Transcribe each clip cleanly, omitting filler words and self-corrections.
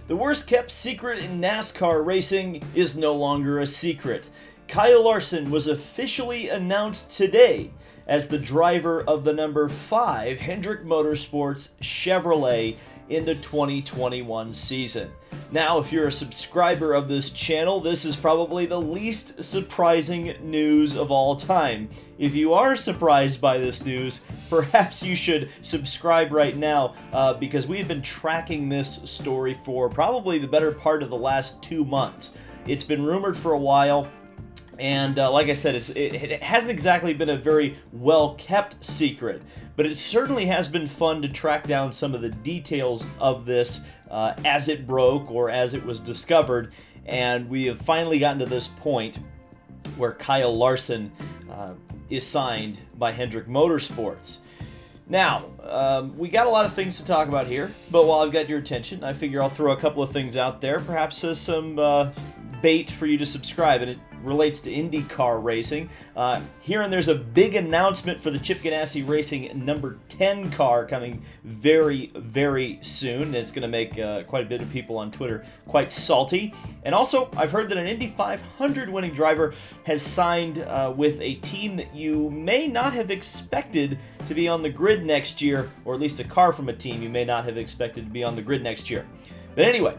The worst kept secret in NASCAR racing is no longer a secret. Kyle Larson was officially announced today as the driver of the number 5 Hendrick Motorsports Chevrolet in the 2021 season. Now, if you're a subscriber of this channel, this is probably the least surprising news of all time. If you are surprised by this news, perhaps you should subscribe right now because we've been tracking this story for probably the better part of the last 2 months. It's been rumored for a while. And like I said, it hasn't exactly been a very well-kept secret, but it certainly has been fun to track down some of the details of this as it broke or as it was discovered, and we have finally gotten to this point where Kyle Larson is signed by Hendrick Motorsports. Now, we got a lot of things to talk about here, but while I've got your attention, I figure I'll throw a couple of things out there, perhaps as some bait for you to subscribe, and it relates to IndyCar racing. Here and there's a big announcement for the Chip Ganassi Racing number 10 car coming very, very soon. It's going to make quite a bit of people on Twitter quite salty. And also, I've heard that an Indy 500 winning driver has signed with a team that you may not have expected to be on the grid next year, or at least a car from a team you may not have expected to be on the grid next year. But anyway,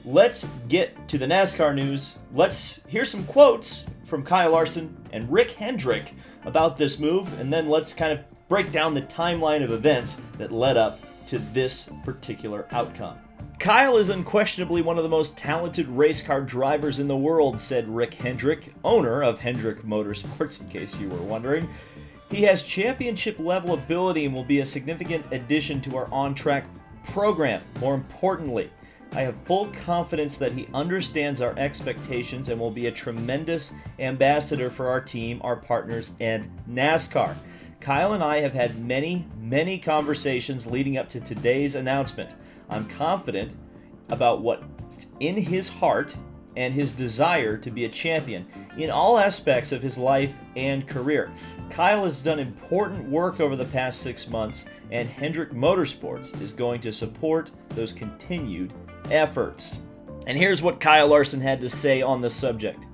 let's get to the NASCAR news. Let's hear some quotes from Kyle Larson and Rick Hendrick about this move, and then let's kind of break down the timeline of events that led up to this particular outcome. Kyle is unquestionably one of the most talented race car drivers in the world, said Rick Hendrick, owner of Hendrick Motorsports, in case you were wondering. He has championship-level ability and will be a significant addition to our on-track program. More importantly, I have full confidence that he understands our expectations and will be a tremendous ambassador for our team, our partners, and NASCAR. Kyle and I have had many, many conversations leading up to today's announcement. I'm confident about what's in his heart and his desire to be a champion in all aspects of his life and career. Kyle has done important work over the past 6 months, and Hendrick Motorsports is going to support those continued efforts. And here's what Kyle Larson had to say on the subject.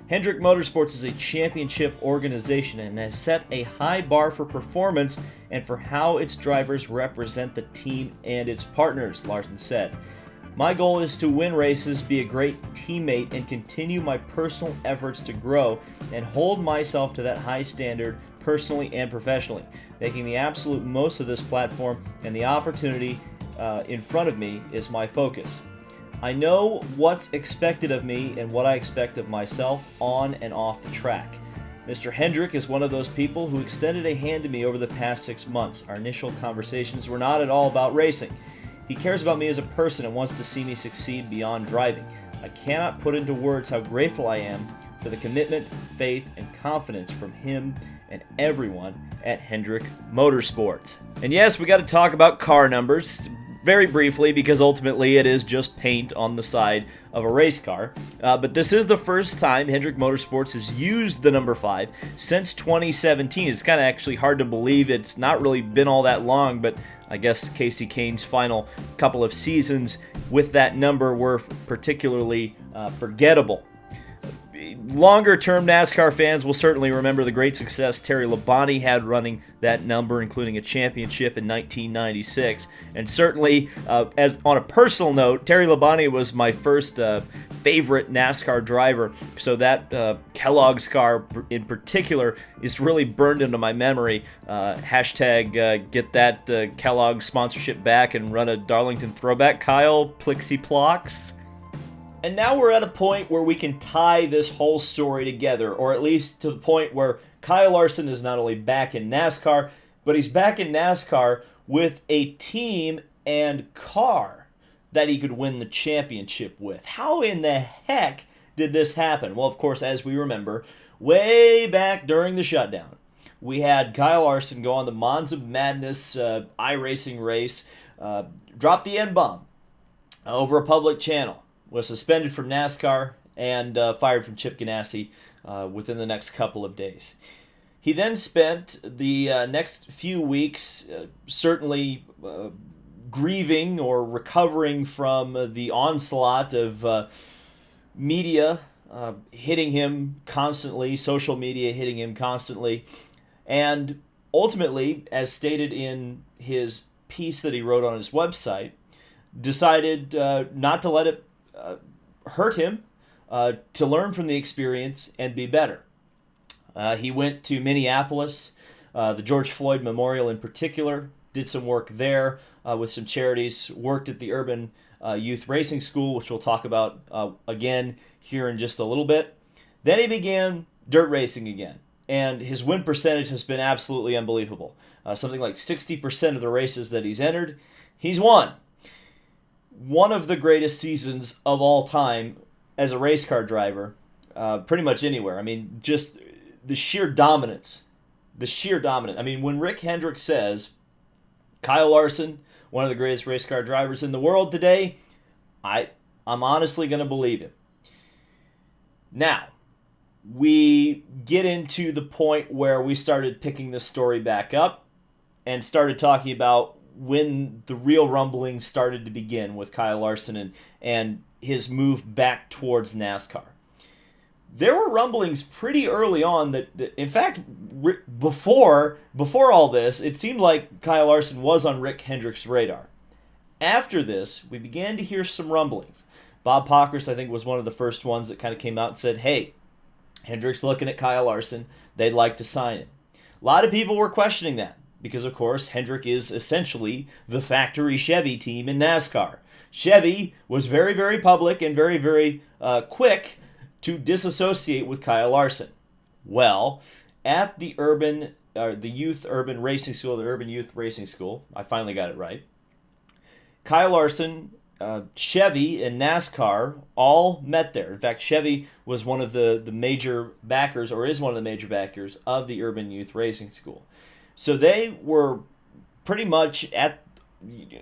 Hendrick Motorsports is a championship organization and has set a high bar for performance and for how its drivers represent the team and its partners, Larson said. My goal is to win races, be a great teammate, and continue my personal efforts to grow and hold myself to that high standard personally and professionally, making the absolute most of this platform and the opportunity in front of me is my focus. I know what's expected of me and what I expect of myself on and off the track. Mr. Hendrick is one of those people who extended a hand to me over the past 6 months. Our initial conversations were not at all about racing. He cares about me as a person and wants to see me succeed beyond driving. I cannot put into words how grateful I am for the commitment, faith, and confidence from him and everyone at Hendrick Motorsports. And yes, we got to talk about car numbers very briefly, because ultimately it is just paint on the side of a race car. But this is the first time Hendrick Motorsports has used the number 5 since 2017. It's kind of actually hard to believe it's not really been all that long, but I guess Casey Kane's final couple of seasons with that number were particularly forgettable. Longer-term NASCAR fans will certainly remember the great success Terry Labonte had running that number, including a championship in 1996. And certainly, as on a personal note, Terry Labonte was my first favorite NASCAR driver. So that Kellogg's car in particular is really burned into my memory. Hashtag get that Kellogg sponsorship back and run a Darlington throwback. Kyle, Plixie Plox. And now we're at a point where we can tie this whole story together, or at least to the point where Kyle Larson is not only back in NASCAR, but he's back in NASCAR with a team and car that he could win the championship with. How in the heck did this happen? Well, of course, as we remember, way back during the shutdown, we had Kyle Larson go on the Monza Madness iRacing race, drop the N-bomb over a public channel, was suspended from NASCAR and fired from Chip Ganassi within the next couple of days. He then spent the next few weeks certainly grieving or recovering from the onslaught of media hitting him constantly, social media hitting him constantly, and ultimately, as stated in his piece that he wrote on his website, decided not to let it hurt him, to learn from the experience and be better. He went to Minneapolis, the George Floyd Memorial in particular, did some work there with some charities, worked at the Urban Youth Racing School, which we'll talk about again here in just a little bit. Then he began dirt racing again, and his win percentage has been absolutely unbelievable. Something like 60% of the races that he's entered, he's won. One of the greatest seasons of all time as a race car driver, pretty much anywhere. I mean, just the sheer dominance. I mean, when Rick Hendrick says, Kyle Larson, one of the greatest race car drivers in the world today, I'm honestly going to believe him. Now, we get into the point where we started picking this story back up and started talking about when the real rumblings started to begin with Kyle Larson and his move back towards NASCAR. There were rumblings pretty early on that in fact, before all this, it seemed like Kyle Larson was on Rick Hendrick's radar. After this, we began to hear some rumblings. Bob Pockris, I think, was one of the first ones that kind of came out and said, hey, Hendrick's looking at Kyle Larson. They'd like to sign him. A lot of people were questioning that because, of course, Hendrick is essentially the factory Chevy team in NASCAR. Chevy was very, very public and very, very quick to disassociate with Kyle Larson. Well, at the Youth Urban Racing School, the Urban Youth Racing School, I finally got it right, Kyle Larson, Chevy, and NASCAR all met there. In fact, Chevy was one of the major backers, or is one of the major backers, of the Urban Youth Racing School. So they were pretty much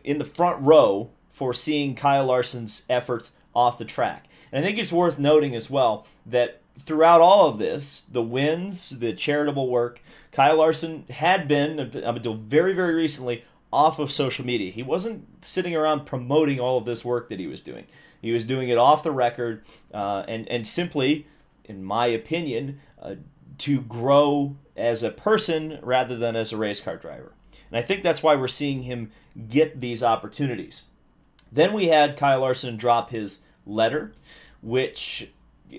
in the front row for seeing Kyle Larson's efforts off the track. And I think it's worth noting as well that throughout all of this, the wins, the charitable work, Kyle Larson had been, until very, very recently, off of social media. He wasn't sitting around promoting all of this work that he was doing. He was doing it off the record and simply, in my opinion, to grow as a person rather than as a race car driver. And I think that's why we're seeing him get these opportunities. Then we had Kyle Larson drop his letter, which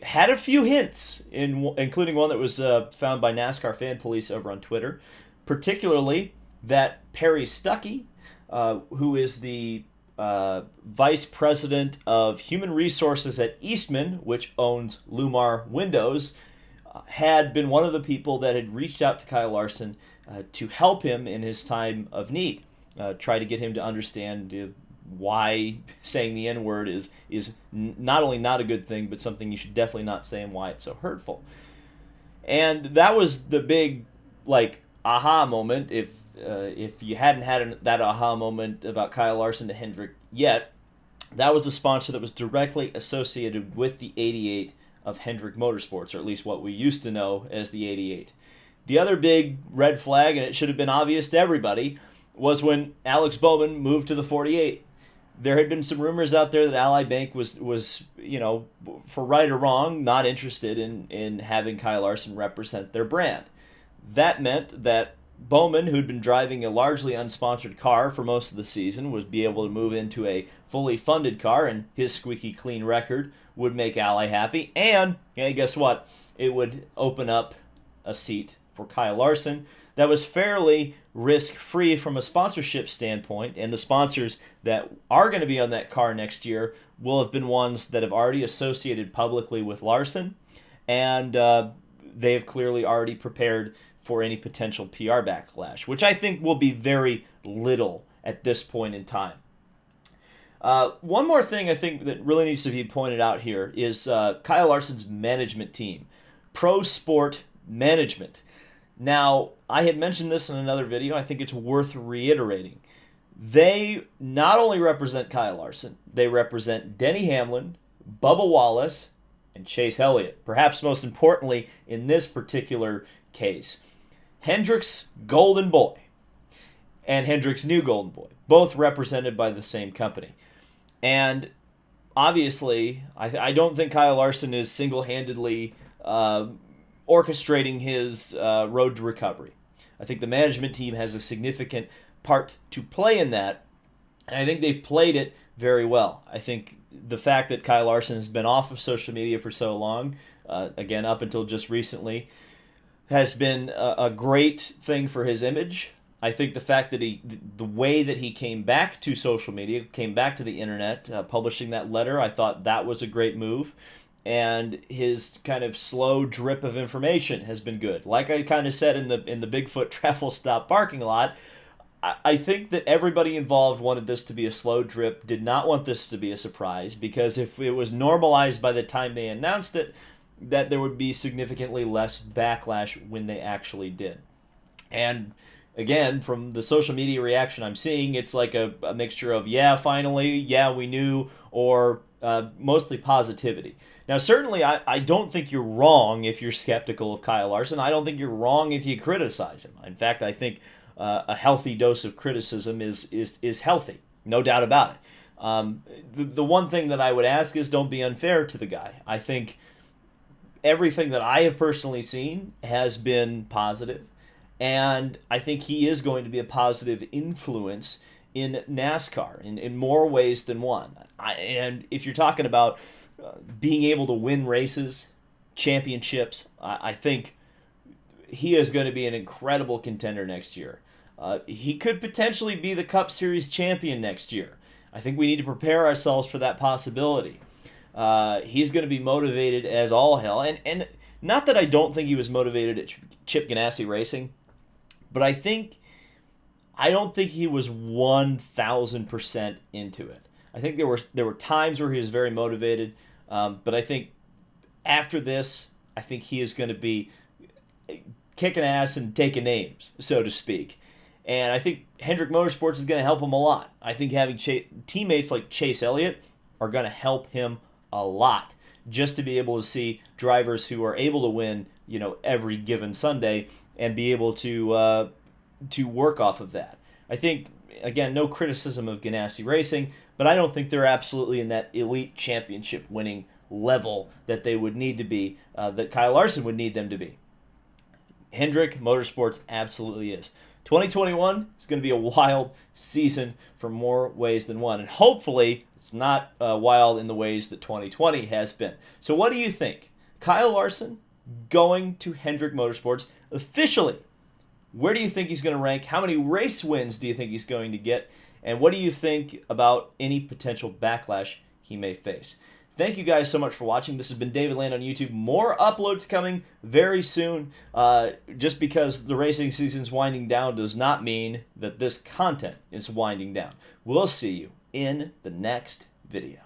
had a few hints, including one that was found by NASCAR Fan Police over on Twitter, particularly that Perry Stuckey, who is the vice president of human resources at Eastman, which owns Lumar Windows, had been one of the people that had reached out to Kyle Larson to help him in his time of need, try to get him to understand why saying the N-word is not only not a good thing, but something you should definitely not say and why it's so hurtful. And that was the big, aha moment, if you hadn't had that aha moment about Kyle Larson to Hendrick yet. That was the sponsor that was directly associated with the 88 of Hendrick Motorsports, or at least what we used to know as the 88. The other big red flag, and it should have been obvious to everybody, was when Alex Bowman moved to the 48. There had been some rumors out there that Ally Bank was for right or wrong, not interested in having Kyle Larson represent their brand. That meant that Bowman, who'd been driving a largely unsponsored car for most of the season, would be able to move into a fully funded car, and his squeaky clean record would make Ally happy. And guess what? It would open up a seat for Kyle Larson that was fairly risk-free from a sponsorship standpoint, and the sponsors that are going to be on that car next year will have been ones that have already associated publicly with Larson, and they have clearly already prepared for any potential PR backlash, which I think will be very little at this point in time. One more thing I think that really needs to be pointed out here is Kyle Larson's management team, Pro Sport Management. Now, I had mentioned this in another video. I think it's worth reiterating. They not only represent Kyle Larson, they represent Denny Hamlin, Bubba Wallace, and Chase Elliott. Perhaps most importantly in this particular case, Hendrick's golden boy. and Hendrick's new Golden Boy, both represented by the same company. And obviously, I don't think Kyle Larson is single-handedly orchestrating his road to recovery. I think the management team has a significant part to play in that, and I think they've played it very well. I think the fact that Kyle Larson has been off of social media for so long, again, up until just recently, has been a great thing for his image. I think the fact that the way that he came back to social media, came back to the internet, publishing that letter, I thought that was a great move. And his kind of slow drip of information has been good. Like I kind of said in the Bigfoot travel stop parking lot, I think that everybody involved wanted this to be a slow drip, did not want this to be a surprise, because if it was normalized by the time they announced it, that there would be significantly less backlash when they actually did. And again, from the social media reaction I'm seeing, it's like a mixture of, yeah, finally, yeah, we knew, or mostly positivity. Now, certainly, I don't think you're wrong if you're skeptical of Kyle Larson. I don't think you're wrong if you criticize him. In fact, I think a healthy dose of criticism is healthy, no doubt about it. The one thing that I would ask is don't be unfair to the guy. I think everything that I have personally seen has been positive, and I think he is going to be a positive influence in NASCAR in more ways than one. And if you're talking about being able to win races, championships, I think he is going to be an incredible contender next year. He could potentially be the Cup Series champion next year. I think we need to prepare ourselves for that possibility. He's going to be motivated as all hell. And not that I don't think he was motivated at Chip Ganassi Racing, but I don't think he was 1,000% into it. I think there were times where he was very motivated, but I think after this, I think he is going to be kicking ass and taking names, so to speak. And I think Hendrick Motorsports is going to help him a lot. I think having teammates like Chase Elliott are going to help him a lot, just to be able to see drivers who are able to win, every given Sunday and be able to work off of that. I think, again, no criticism of Ganassi Racing, but I don't think they're absolutely in that elite championship winning level that they would need to be, that Kyle Larson would need them to be. Hendrick Motorsports absolutely is. 2021 is going to be a wild season for more ways than one, and hopefully it's not wild in the ways that 2020 has been. So what do you think? Kyle Larson going to Hendrick Motorsports officially. Where do you think he's going to rank? How many race wins do you think he's going to get? And what do you think about any potential backlash he may face? Thank you guys so much for watching. This has been David Land on YouTube. More uploads coming very soon. Just because the racing season's winding down does not mean that this content is winding down. We'll see you in the next video.